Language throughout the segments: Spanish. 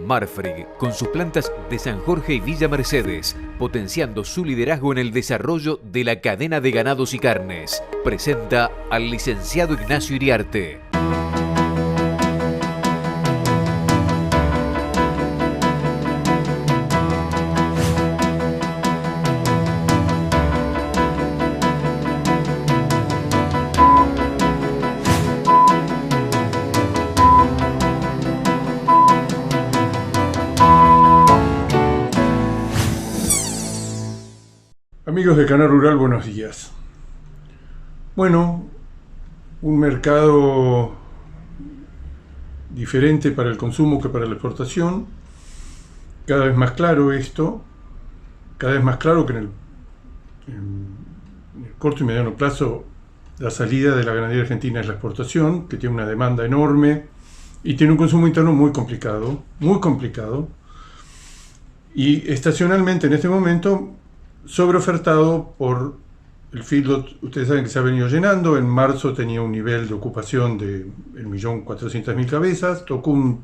Marfrig, con sus plantas de San Jorge y Villa Mercedes, potenciando su liderazgo en el desarrollo de la cadena de ganados y carnes, presenta al licenciado Ignacio Iriarte. Amigos de Canal Rural, buenos días. Bueno, un mercado diferente para el consumo que para la exportación. Cada vez más claro esto, cada vez más claro que en el corto y mediano plazo la salida de la ganadería argentina es la exportación, que tiene una demanda enorme y tiene un consumo interno muy complicado, y estacionalmente en este momento sobreofertado por el feedlot. Ustedes saben que se ha venido llenando. En marzo tenía un nivel de ocupación de 1.400.000 cabezas, tocó un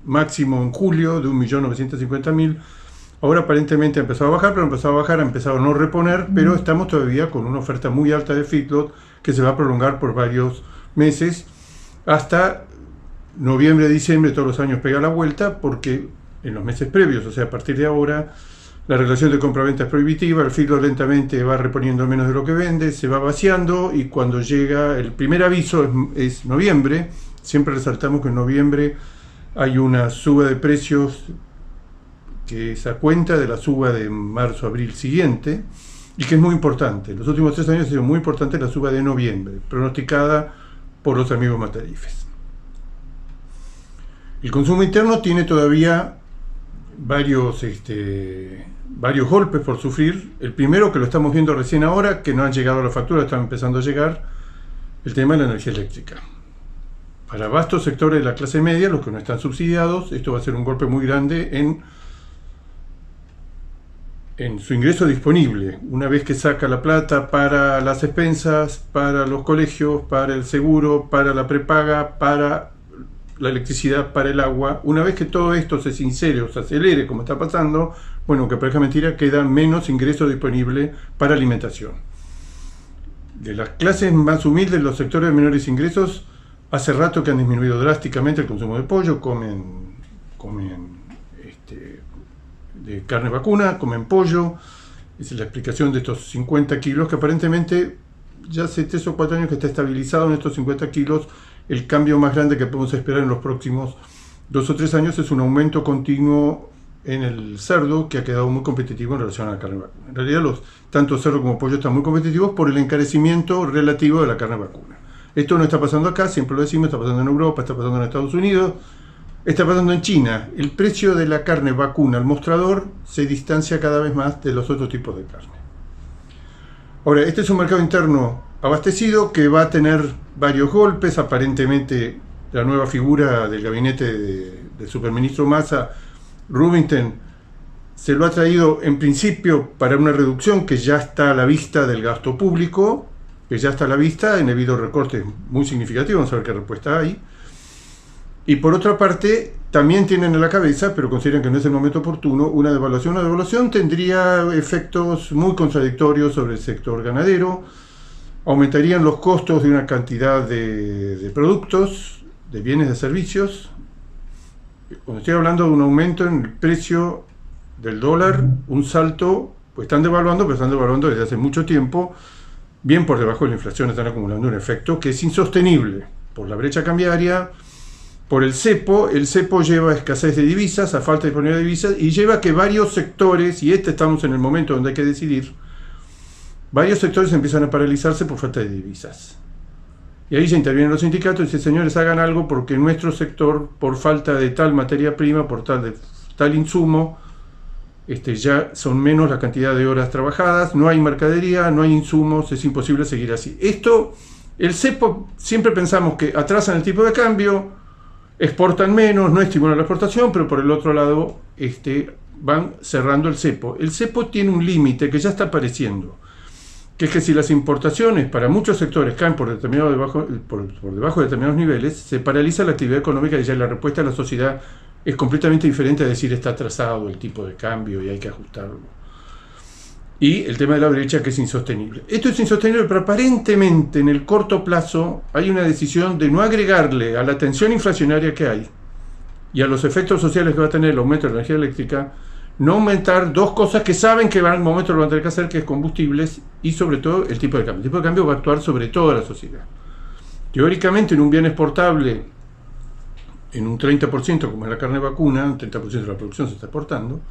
máximo en julio de 1.950.000. Ahora aparentemente ha empezado a bajar, pero ha empezado a no reponer, pero estamos todavía con una oferta muy alta de feedlot que se va a prolongar por varios meses, hasta noviembre, diciembre. Todos los años pega la vuelta, porque en los meses previos, o sea, a partir de ahora, la relación de compra-venta es prohibitiva, el feedlot lentamente va reponiendo menos de lo que vende, se va vaciando, y cuando llega el primer aviso es noviembre. Siempre resaltamos que en noviembre hay una suba de precios que es a cuenta de la suba de marzo-abril siguiente, y que es muy importante. Los últimos 3 años ha sido muy importante la suba de noviembre, pronosticada por los amigos Matarifes. El consumo interno tiene todavía varios golpes por sufrir. El primero, que lo estamos viendo recién ahora, que no han llegado las facturas, están empezando a llegar, el tema de la energía eléctrica. Para vastos sectores de la clase media, los que no están subsidiados, esto va a ser un golpe muy grande en su ingreso disponible. Una vez que saca la plata para las expensas, para los colegios, para el seguro, para la prepaga, para la electricidad, para el agua, una vez que todo esto se sincere o se acelere, como está pasando, bueno, que parezca mentira, queda menos ingreso disponible para alimentación. De las clases más humildes, los sectores de menores ingresos, hace rato que han disminuido drásticamente el consumo de pollo. Comen de carne vacuna, comen pollo. Esa es la explicación de estos 50 kilos, que aparentemente ya hace 3 o 4 años que está estabilizado en estos 50 kilos. El cambio más grande que podemos esperar en los próximos 2 o 3 años es un aumento continuo en el cerdo, que ha quedado muy competitivo en relación a la carne vacuna. En realidad, tanto cerdo como pollo están muy competitivos por el encarecimiento relativo de la carne vacuna. Esto no está pasando acá, siempre lo decimos, está pasando en Europa, está pasando en Estados Unidos, está pasando en China. El precio de la carne vacuna al mostrador se distancia cada vez más de los otros tipos de carne. Ahora, este es un mercado interno abastecido que va a tener varios golpes. Aparentemente, la nueva figura del gabinete del superministro Massa, Rubinstein, se lo ha traído en principio para una reducción que ya está a la vista del gasto público, que ya está a la vista, en debido a recortes muy significativos. Vamos a ver qué respuesta hay. Y por otra parte, también tienen en la cabeza, pero consideran que no es el momento oportuno, una devaluación. Una devaluación tendría efectos muy contradictorios sobre el sector ganadero. Aumentarían los costos de una cantidad de productos, de bienes, de servicios. Cuando estoy hablando de un aumento en el precio del dólar, un salto, pues están devaluando, pero están devaluando desde hace mucho tiempo, bien por debajo de la inflación. Están acumulando un efecto que es insostenible por la brecha cambiaria, por el cepo. El cepo lleva a escasez de divisas, a falta de disponibilidad de divisas, y lleva a que varios sectores, y estamos en el momento donde hay que decidir, varios sectores empiezan a paralizarse por falta de divisas. Y ahí se intervienen los sindicatos y dicen: señores, hagan algo, porque en nuestro sector, por falta de tal materia prima, por tal insumo, ya son menos la cantidad de horas trabajadas, no hay mercadería, no hay insumos, es imposible seguir así. El cepo, siempre pensamos que atrasan el tipo de cambio, exportan menos, no estimulan la exportación, pero por el otro lado van cerrando el cepo. El cepo tiene un límite que ya está apareciendo, que es que si las importaciones para muchos sectores caen por debajo de determinados niveles, se paraliza la actividad económica, y ya la respuesta de la sociedad es completamente diferente a decir está atrasado el tipo de cambio y hay que ajustarlo. Y el tema de la brecha, que es insostenible. Esto es insostenible, pero aparentemente en el corto plazo hay una decisión de no agregarle a la tensión inflacionaria que hay y a los efectos sociales que va a tener el aumento de la energía eléctrica, no aumentar dos cosas que saben que en algún momento lo van a tener que hacer, que es combustibles y sobre todo el tipo de cambio. El tipo de cambio va a actuar sobre toda la sociedad. Teóricamente, en un bien exportable, en un 30%, como es la carne vacuna, un 30% de la producción se está exportando,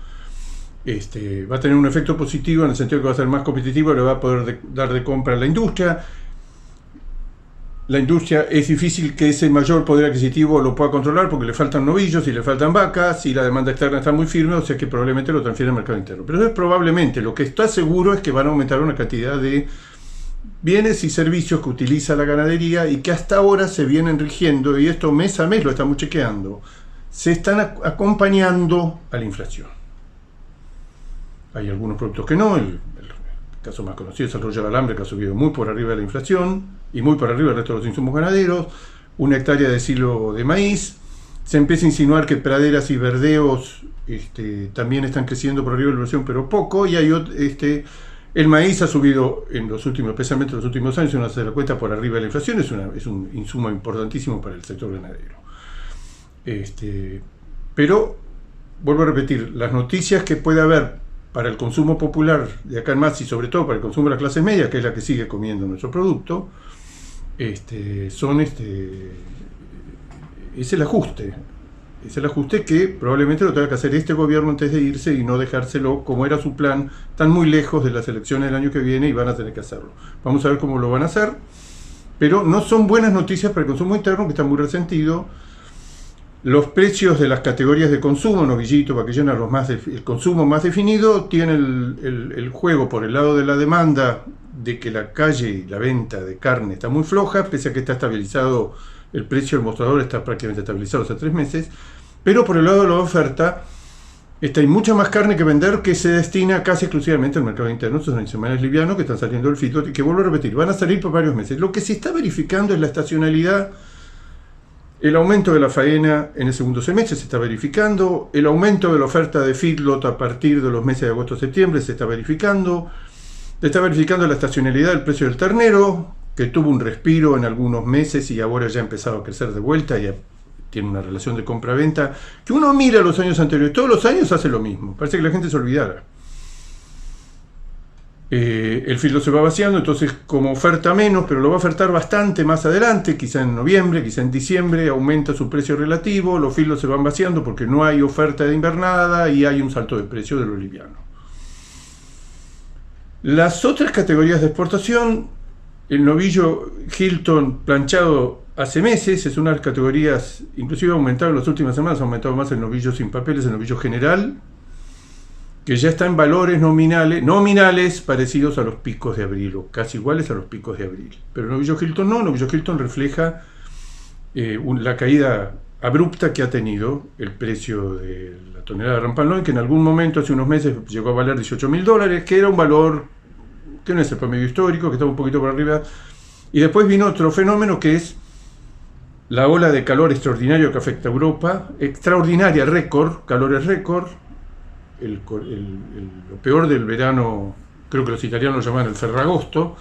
va a tener un efecto positivo en el sentido que va a ser más competitivo, le va a poder dar de compra a la industria. La industria es difícil que ese mayor poder adquisitivo lo pueda controlar porque le faltan novillos y le faltan vacas y la demanda externa está muy firme, o sea que probablemente lo transfiere al mercado interno. Pero es probablemente, lo que está seguro es que van a aumentar una cantidad de bienes y servicios que utiliza la ganadería y que hasta ahora se vienen rigiendo, y esto mes a mes lo estamos chequeando, se están acompañando a la inflación. Hay algunos productos que no, el caso más conocido es el rollo de alambre, que ha subido muy por arriba de la inflación y muy por arriba del resto de los insumos ganaderos. Una hectárea de silo de maíz. Se empieza a insinuar que praderas y verdeos también están creciendo por arriba de la inflación, pero poco. Y hay el maíz ha subido en los últimos, especialmente en los últimos años, si uno se da cuenta, por arriba de la inflación. Es un insumo importantísimo para el sector ganadero. Pero, vuelvo a repetir, las noticias que puede haber para el consumo popular de acá en más y sobre todo para el consumo de las clases medias, que es la que sigue comiendo nuestro producto, es el ajuste. Es el ajuste que probablemente lo tenga que hacer este gobierno antes de irse y no dejárselo, como era su plan, tan muy lejos de las elecciones del año que viene, y van a tener que hacerlo. Vamos a ver cómo lo van a hacer, pero no son buenas noticias para el consumo interno, que está muy resentido. Los precios de las categorías de consumo, novillito, vaquillona, el consumo más definido, tiene el juego por el lado de la demanda, de que la calle y la venta de carne está muy floja, pese a que está estabilizado el precio del mostrador, está prácticamente estabilizado hace 3 meses, pero por el lado de la oferta, hay mucha más carne que vender, que se destina casi exclusivamente al mercado interno. Estos son animales livianos que están saliendo del feedlot y que, vuelvo a repetir, van a salir por varios meses. Lo que se está verificando es la estacionalidad. El aumento de la faena en el segundo semestre se está verificando, el aumento de la oferta de feedlot a partir de los meses de agosto-septiembre se está verificando la estacionalidad del precio del ternero, que tuvo un respiro en algunos meses y ahora ya ha empezado a crecer de vuelta, ya tiene una relación de compra-venta, que uno mira los años anteriores, todos los años hace lo mismo, parece que la gente se olvidara. El feedlot se va vaciando, entonces como oferta menos, pero lo va a ofertar bastante más adelante, quizá en noviembre, quizá en diciembre, aumenta su precio relativo, los feedlots se van vaciando porque no hay oferta de invernada y hay un salto de precio de lo liviano. Las otras categorías de exportación, el novillo Hilton planchado hace meses, es una de las categorías, inclusive ha aumentado en las últimas semanas, ha aumentado más el novillo sin papeles, el novillo general, que ya está en valores nominales parecidos a los picos de abril, o casi iguales a los picos de abril. Pero el novillo Hilton no, el novillo Hilton refleja la caída abrupta que ha tenido el precio de la tonelada de Rampal, que en algún momento, hace unos meses, llegó a valer $18.000, que era un valor que no es el promedio histórico, que estaba un poquito por arriba. Y después vino otro fenómeno, que es la ola de calor extraordinario que afecta a Europa, extraordinaria, récord, calores récord. Lo peor del verano, creo que los italianos lo llaman el Ferragosto,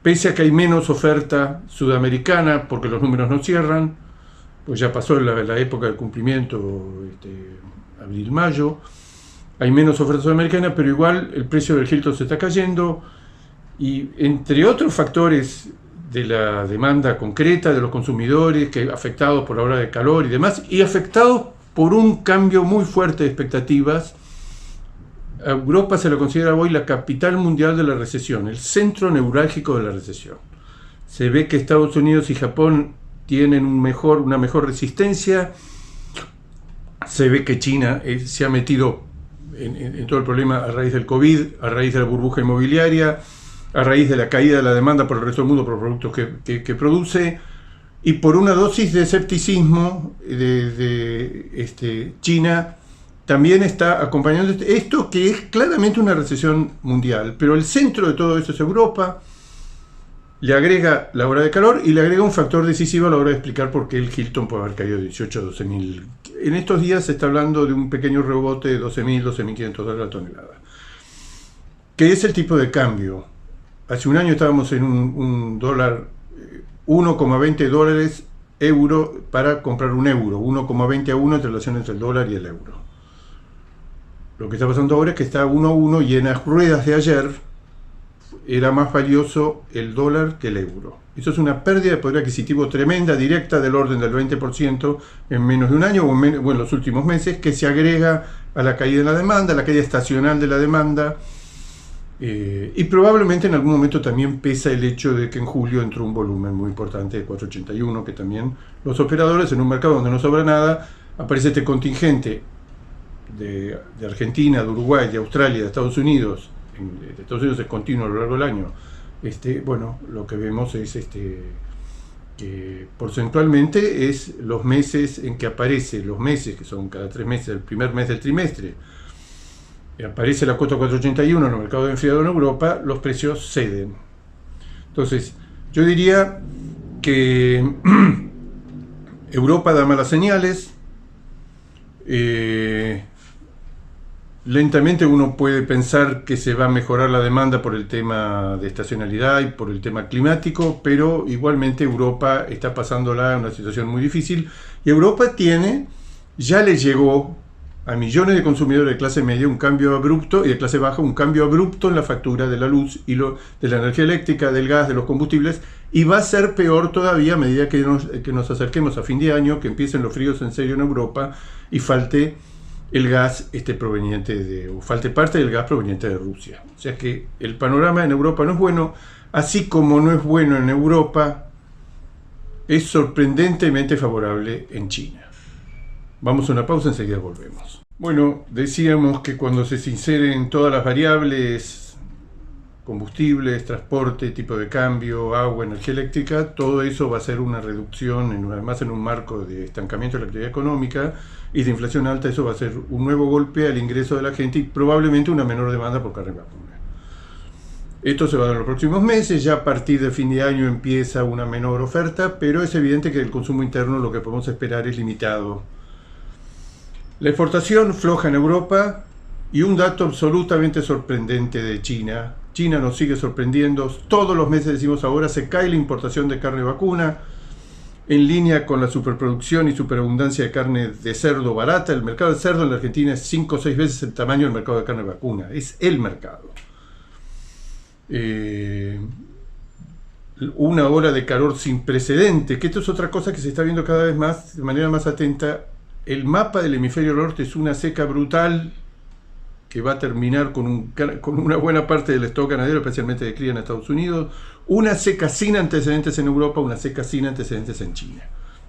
pese a que hay menos oferta sudamericana, porque los números no cierran, pues ya pasó la época del cumplimiento, abril-mayo, hay menos oferta sudamericana, pero igual el precio del Hilton se está cayendo, y entre otros factores de la demanda concreta de los consumidores, que afectados por la ola de calor y demás, y afectados por un cambio muy fuerte de expectativas. Europa se la considera hoy la capital mundial de la recesión, el centro neurálgico de la recesión. Se ve que Estados Unidos y Japón tienen una mejor resistencia, se ve que China se ha metido en todo el problema a raíz del COVID, a raíz de la burbuja inmobiliaria, a raíz de la caída de la demanda por el resto del mundo por productos que produce, y por una dosis de escepticismo de China también está acompañando esto, que es claramente una recesión mundial. Pero el centro de todo eso es Europa, le agrega la hora de calor y le agrega un factor decisivo a la hora de explicar por qué el Hilton puede haber caído de 18 a 12.000. En estos días se está hablando de un pequeño rebote de 12.000, 12.500 dólares la tonelada. ¿Qué es el tipo de cambio? Hace un año estábamos en un dólar, 1,20 dólares euro para comprar un euro, 1,20 a 1 en relación entre el dólar y el euro. Lo que está pasando ahora es que está 1 a 1 y en las ruedas de ayer era más valioso el dólar que el euro. Eso es una pérdida de poder adquisitivo tremenda, directa, del orden del 20% en menos de un año o en los últimos meses, que se agrega a la caída de la demanda, a la caída estacional de la demanda, y probablemente en algún momento también pesa el hecho de que en julio entró un volumen muy importante de 481, que también los operadores en un mercado donde no sobra nada, aparece este contingente de Argentina, de Uruguay, de Australia, de Estados Unidos. De Estados Unidos es continuo a lo largo del año. Bueno, lo que vemos es que porcentualmente es los meses en que aparece, los meses que son cada 3 meses, el primer mes del trimestre, aparece la cuota 481 en el mercado de enfriado en Europa, los precios ceden. Entonces, yo diría que Europa da malas señales. Lentamente uno puede pensar que se va a mejorar la demanda por el tema de estacionalidad y por el tema climático, pero igualmente Europa está pasándola en una situación muy difícil, y Europa ya le llegó a millones de consumidores de clase media un cambio abrupto, y de clase baja un cambio abrupto en la factura de la luz y de la energía eléctrica, del gas, de los combustibles, y va a ser peor todavía a medida que nos acerquemos a fin de año, que empiecen los fríos en serio en Europa y falte el gas o falte parte del gas proveniente de Rusia. O sea que el panorama en Europa no es bueno, así como no es bueno en Europa, es sorprendentemente favorable en China. Vamos a una pausa, enseguida volvemos. Bueno, decíamos que cuando se sinceren todas las variables, combustibles, transporte, tipo de cambio, agua, energía eléctrica, todo eso va a ser una reducción, además en un marco de estancamiento de la actividad económica y de inflación alta. Eso va a ser un nuevo golpe al ingreso de la gente y probablemente una menor demanda por carne vacuna. Esto se va a dar en los próximos meses, ya a partir de fin de año empieza una menor oferta, pero es evidente que el consumo interno lo que podemos esperar es limitado. La exportación floja en Europa y un dato absolutamente sorprendente de China. China nos sigue sorprendiendo, todos los meses decimos ahora se cae la importación de carne vacuna, en línea con la superproducción y superabundancia de carne de cerdo barata. El mercado de cerdo en la Argentina es 5 o 6 veces el tamaño del mercado de carne vacuna, es el mercado. Una ola de calor sin precedentes, que esto es otra cosa que se está viendo cada vez más, de manera más atenta. El mapa del hemisferio norte es una seca brutal que va a terminar con una buena parte del stock ganadero, especialmente de cría en Estados Unidos, una seca sin antecedentes en Europa, una seca sin antecedentes en China.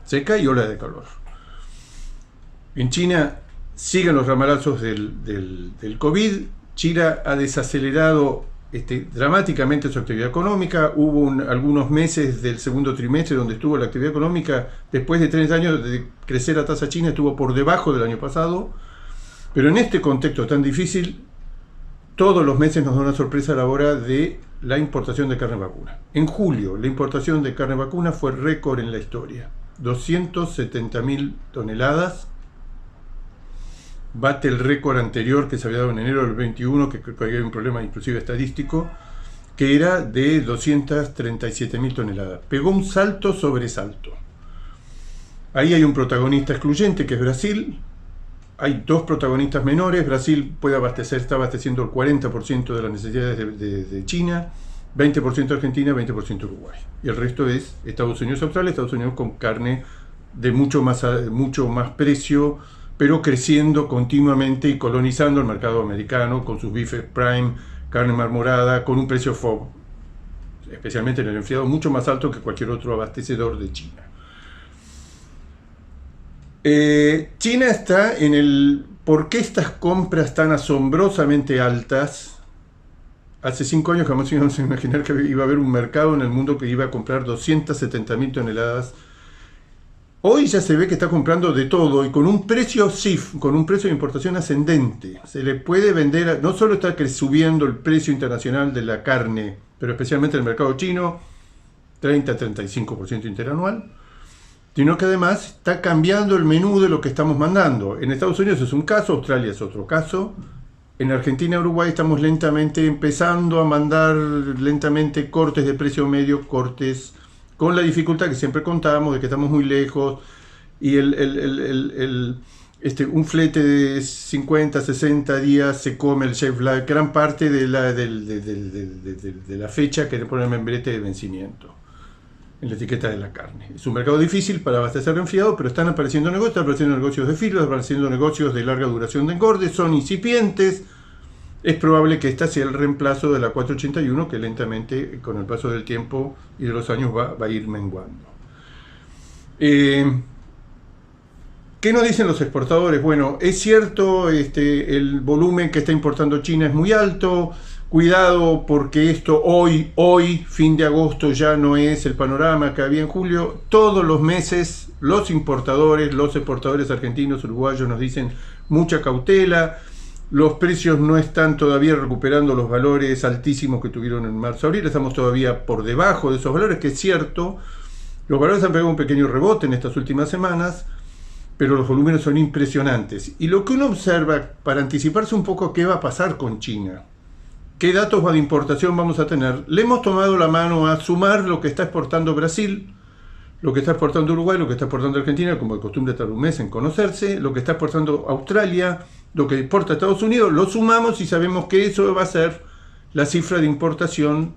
Seca y ola de calor. En China siguen los ramalazos del COVID. China ha desacelerado dramáticamente su actividad económica. Hubo algunos meses del segundo trimestre donde estuvo la actividad económica, después de 30 años de crecer a tasa china, estuvo por debajo del año pasado. Pero en este contexto tan difícil, todos los meses nos da una sorpresa a la hora de la importación de carne vacuna. En julio, la importación de carne vacuna fue récord en la historia. 270.000 toneladas. Bate el récord anterior que se había dado en enero del 21, que creo que había un problema inclusive estadístico, que era de 237.000 toneladas. Pegó un salto sobre salto. Ahí hay un protagonista excluyente, que es Brasil. Hay 2 protagonistas menores. Brasil está abasteciendo el 40% de las necesidades de China, 20% Argentina, 20% Uruguay. Y el resto es Estados Unidos, Australia, Estados Unidos con carne de mucho más precio, pero creciendo continuamente y colonizando el mercado americano con sus bifes prime, carne marmorada, con un precio FOB, especialmente en el enfriado, mucho más alto que cualquier otro abastecedor de China. China está en el... ¿Por qué estas compras tan asombrosamente altas? Hace 5 años jamás íbamos a imaginar que iba a haber un mercado en el mundo que iba a comprar 270.000 toneladas. Hoy ya se ve que está comprando de todo y con un precio CIF, con un precio de importación ascendente. Se le puede vender, no solo está subiendo el precio internacional de la carne, pero especialmente en el mercado chino, 30-35% interanual, sino que además está cambiando el menú de lo que estamos mandando. En Estados Unidos es un caso, Australia es otro caso. En Argentina y Uruguay estamos lentamente empezando a mandar cortes de precio medio, cortes con la dificultad que siempre contábamos de que estamos muy lejos y un flete de 50, 60 días se come el shelf life, gran parte de la fecha que le pone el membrete de vencimiento en la etiqueta de la carne. Es un mercado difícil para abastecer enfriado, pero están apareciendo negocios de filo, están apareciendo negocios de larga duración de engorde, son incipientes. Es probable que esta sea el reemplazo de la 481, que lentamente, con el paso del tiempo y de los años, va a ir menguando. ¿Qué nos dicen los exportadores? Bueno, es cierto, el volumen que está importando China es muy alto. Cuidado porque esto hoy, fin de agosto, ya no es el panorama que había en julio. Todos los meses los exportadores argentinos, uruguayos nos dicen mucha cautela. Los precios no están todavía recuperando los valores altísimos que tuvieron en marzo-abril. Estamos todavía por debajo de esos valores, que es cierto. Los valores han pegado un pequeño rebote en estas últimas semanas, pero los volúmenes son impresionantes. Y lo que uno observa, para anticiparse un poco qué va a pasar con China, qué datos de importación vamos a tener, le hemos tomado la mano a sumar lo que está exportando Brasil, lo que está exportando Uruguay, lo que está exportando Argentina, como de costumbre tarda un mes en conocerse, lo que está exportando Australia, lo que exporta Estados Unidos, lo sumamos y sabemos que eso va a ser la cifra de importación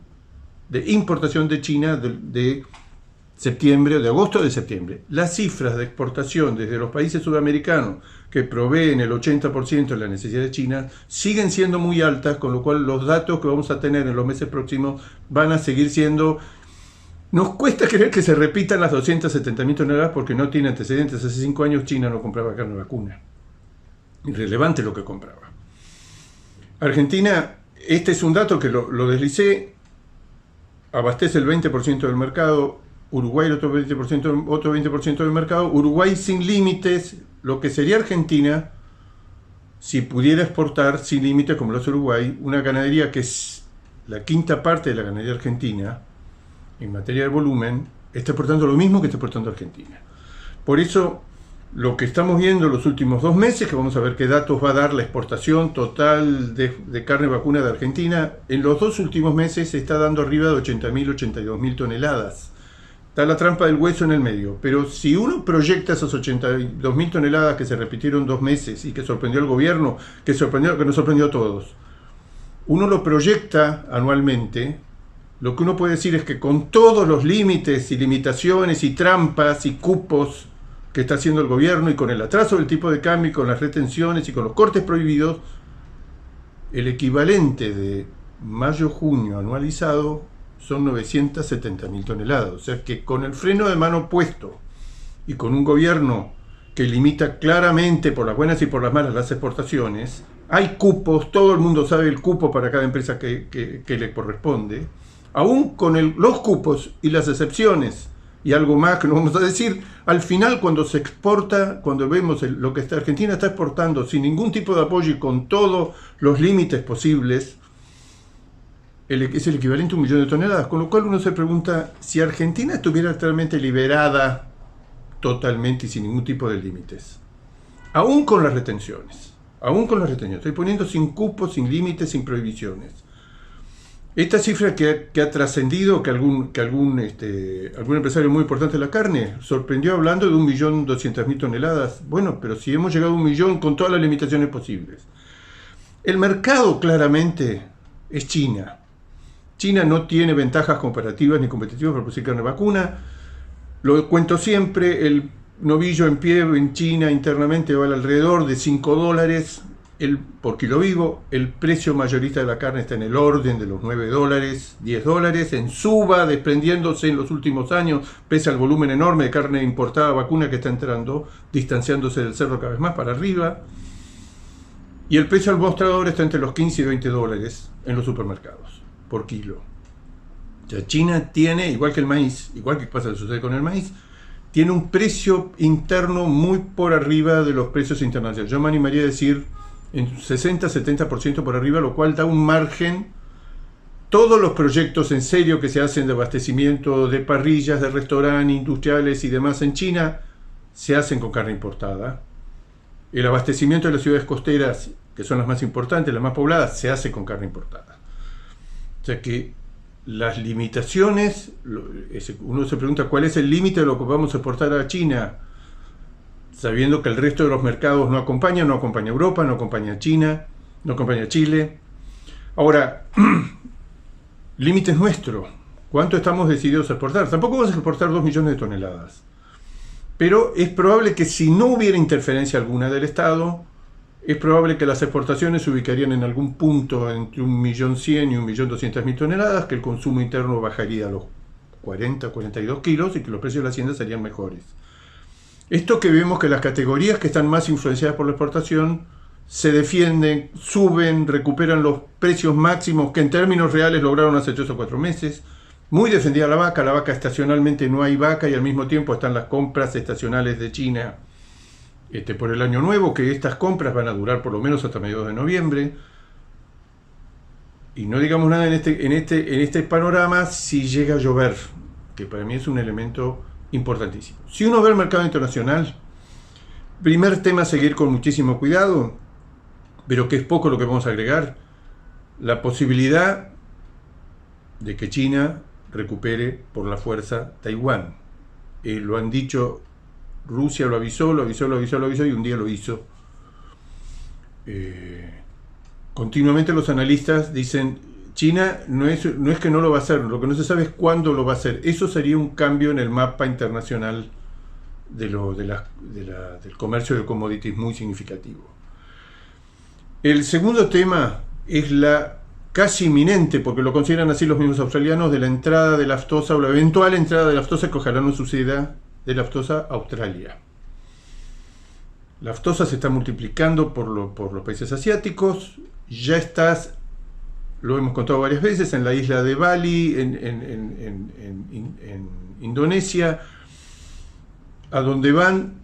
de China de septiembre, de agosto de septiembre. Las cifras de exportación desde los países sudamericanos, que proveen el 80% de la necesidad de China, siguen siendo muy altas, con lo cual los datos que vamos a tener en los meses próximos van a seguir siendo... Nos cuesta creer que se repitan las 270.000 toneladas porque no tiene antecedentes. Hace 5 años China no compraba carne vacuna. Irrelevante lo que compraba. Argentina, este es un dato que lo deslicé, abastece el 20% del mercado, Uruguay el otro 20% del mercado, Uruguay sin límites, lo que sería Argentina si pudiera exportar sin límites como lo hace Uruguay, una ganadería que es la quinta parte de la ganadería argentina en materia de volumen, está exportando lo mismo que está exportando Argentina. Por eso, lo que estamos viendo los últimos 2 meses, que vamos a ver qué datos va a dar la exportación total de carne vacuna de Argentina, en los 2 últimos meses se está dando arriba de 80.000, 82.000 toneladas. Está la trampa del hueso en el medio, pero si uno proyecta esas 82.000 toneladas que se repitieron 2 meses y que sorprendió al gobierno, que nos sorprendió a todos, uno lo proyecta anualmente, lo que uno puede decir es que con todos los límites y limitaciones y trampas y cupos que está haciendo el gobierno y con el atraso del tipo de cambio y con las retenciones y con los cortes prohibidos, el equivalente de mayo-junio anualizado son 970.000 toneladas. O sea que con el freno de mano puesto y con un gobierno que limita claramente por las buenas y por las malas las exportaciones, hay cupos, todo el mundo sabe el cupo para cada empresa que le corresponde, aún con los cupos y las excepciones y algo más que no vamos a decir, al final cuando se exporta, cuando vemos lo que Argentina está exportando sin ningún tipo de apoyo y con todos los límites posibles, es el equivalente a 1 millón de toneladas, con lo cual uno se pregunta, si Argentina estuviera actualmente liberada totalmente y sin ningún tipo de límites, aún con las retenciones, estoy poniendo sin cupos, sin límites, sin prohibiciones, esta cifra que ha trascendido, que algún empresario muy importante de la carne sorprendió hablando de 1.200.000 toneladas, bueno, pero si hemos llegado a 1 millón con todas las limitaciones posibles. El mercado claramente es China. China no tiene ventajas comparativas ni competitivas para producir carne vacuna. Lo cuento siempre, el novillo en pie en China internamente vale alrededor de $5 por kilo vivo. El precio mayorista de la carne está en el orden de los $9, $10, en suba, desprendiéndose en los últimos años, pese al volumen enorme de carne importada vacuna que está entrando, distanciándose del cerro cada vez más para arriba. Y el precio al mostrador está entre los $15 y $20 en los supermercados por kilo. O sea, China tiene, igual que el maíz, igual que sucede con el maíz, tiene un precio interno muy por arriba de los precios internacionales. Yo me animaría a decir en 60-70% por arriba, lo cual da un margen todos los proyectos en serio que se hacen de abastecimiento de parrillas, de restaurantes, industriales y demás en China, se hacen con carne importada. El abastecimiento de las ciudades costeras, que son las más importantes, las más pobladas, se hace con carne importada. O sea que las limitaciones, uno se pregunta cuál es el límite de lo que vamos a exportar a China, sabiendo que el resto de los mercados no acompaña Europa, no acompaña China, no acompaña Chile. Ahora, límite es nuestro. ¿Cuánto estamos decididos a exportar? Tampoco vamos a exportar 2 millones de toneladas. Pero es probable que si no hubiera interferencia alguna del Estado, es probable que las exportaciones se ubicarían en algún punto entre 1.100.000 y 1.200.000 toneladas, que el consumo interno bajaría a los 40, 42 kilos y que los precios de la hacienda serían mejores. Esto que vemos que las categorías que están más influenciadas por la exportación se defienden, suben, recuperan los precios máximos que en términos reales lograron hace 3 o 4 meses. Muy defendida la vaca estacionalmente no hay vaca y al mismo tiempo están las compras estacionales de China por el año nuevo, que estas compras van a durar por lo menos hasta mediados de noviembre. Y no digamos nada en este panorama si llega a llover, que para mí es un elemento importantísimo. Si uno ve el mercado internacional, primer tema, seguir con muchísimo cuidado, pero que es poco lo que vamos a agregar, la posibilidad de que China recupere por la fuerza Taiwán. Lo han dicho, Rusia lo avisó y un día lo hizo. Continuamente los analistas dicen, China no es que no lo va a hacer, lo que no se sabe es cuándo lo va a hacer. Eso sería un cambio en el mapa internacional del comercio de commodities muy significativo. El segundo tema es la casi inminente, porque lo consideran así los mismos australianos, de la entrada de la aftosa o la eventual entrada de la aftosa, que ojalá no suceda, de la aftosa a Australia. La aftosa se está multiplicando por los países asiáticos, ya estás, lo hemos contado varias veces, en la isla de Bali, en Indonesia, a donde van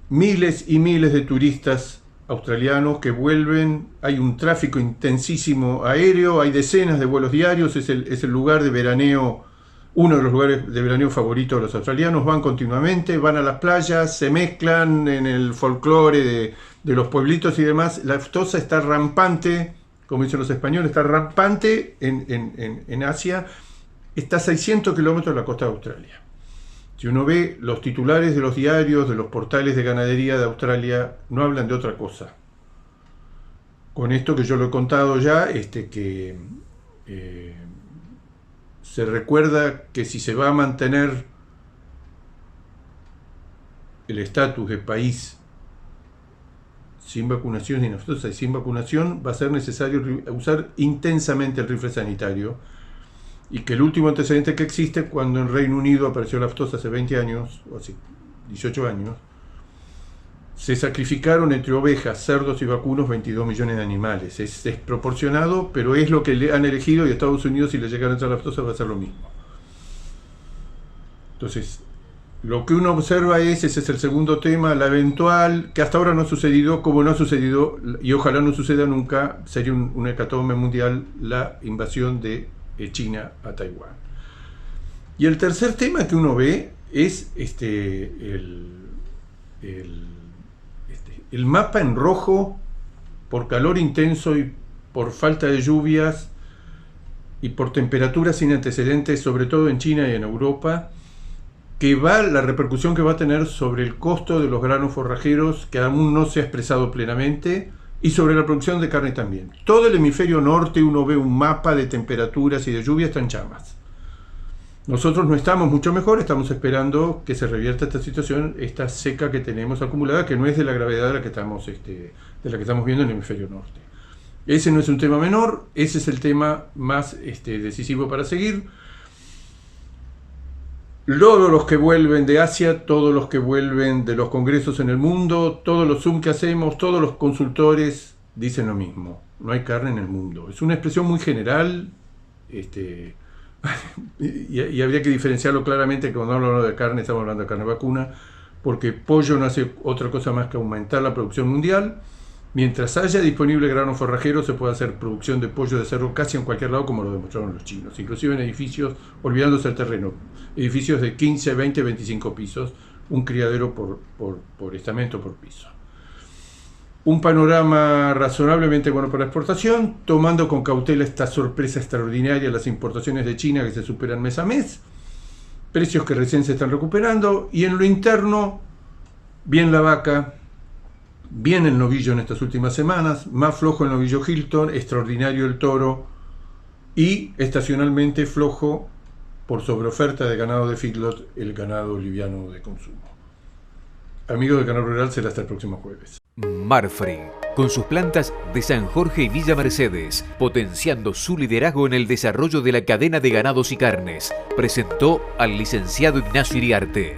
miles y miles de turistas australianos que vuelven. Hay un tráfico intensísimo aéreo, hay decenas de vuelos diarios, es el lugar de veraneo, uno de los lugares de veraneo favoritos de los australianos. Van continuamente, van a las playas, se mezclan en el folclore de los pueblitos y demás. La aftosa está rampante, como dicen los españoles, está rampante en Asia, está a 600 kilómetros de la costa de Australia. Si uno ve los titulares de los diarios, de los portales de ganadería de Australia, no hablan de otra cosa. Con esto que yo lo he contado ya, se recuerda que si se va a mantener el estatus de país sin vacunación, sin aftosa y sin vacunación, va a ser necesario usar intensamente el rifle sanitario. Y que el último antecedente que existe, cuando en Reino Unido apareció la aftosa hace 20 años, o hace 18 años, se sacrificaron entre ovejas, cerdos y vacunos 22 millones de animales. Es desproporcionado, pero es lo que le han elegido, y a Estados Unidos, si le llegan a entrar la aftosa, va a ser lo mismo. Entonces, lo que uno observa ese es el segundo tema, la eventual, que hasta ahora no ha sucedido, como no ha sucedido, y ojalá no suceda nunca, sería una hecatombe mundial, la invasión de China a Taiwán. Y el tercer tema que uno ve es el mapa en rojo por calor intenso y por falta de lluvias y por temperaturas sin antecedentes, sobre todo en China y en Europa, la repercusión que va a tener sobre el costo de los granos forrajeros, que aún no se ha expresado plenamente, y sobre la producción de carne también. Todo el hemisferio norte, uno ve un mapa de temperaturas y de lluvia, está en llamas. Nosotros no estamos mucho mejor, estamos esperando que se revierta esta situación, esta seca que tenemos acumulada, que no es de la gravedad de la que estamos viendo en el hemisferio norte. Ese no es un tema menor, ese es el tema más decisivo para seguir. Todos los que vuelven de Asia, todos los que vuelven de los congresos en el mundo, todos los Zoom que hacemos, todos los consultores dicen lo mismo: no hay carne en el mundo. Es una expresión muy general, y habría que diferenciarlo claramente, que cuando hablamos de carne estamos hablando de carne vacuna, porque pollo no hace otra cosa más que aumentar la producción mundial, Mientras haya disponible grano forrajero, se puede hacer producción de pollo de cerdo casi en cualquier lado, como lo demostraron los chinos, inclusive en edificios, olvidándose el terreno, edificios de 15, 20, 25 pisos, un criadero por estamento por piso. Un panorama razonablemente bueno para la exportación, tomando con cautela esta sorpresa extraordinaria las importaciones de China que se superan mes a mes, precios que recién se están recuperando, y en lo interno, bien la vaca, bien el novillo en estas últimas semanas, más flojo el novillo Hilton, extraordinario el toro y estacionalmente flojo por sobreoferta de ganado de feedlot el ganado liviano de consumo. Amigos del Canal Rural, será hasta el próximo jueves. Marfrig, con sus plantas de San Jorge y Villa Mercedes, potenciando su liderazgo en el desarrollo de la cadena de ganados y carnes, presentó al licenciado Ignacio Iriarte.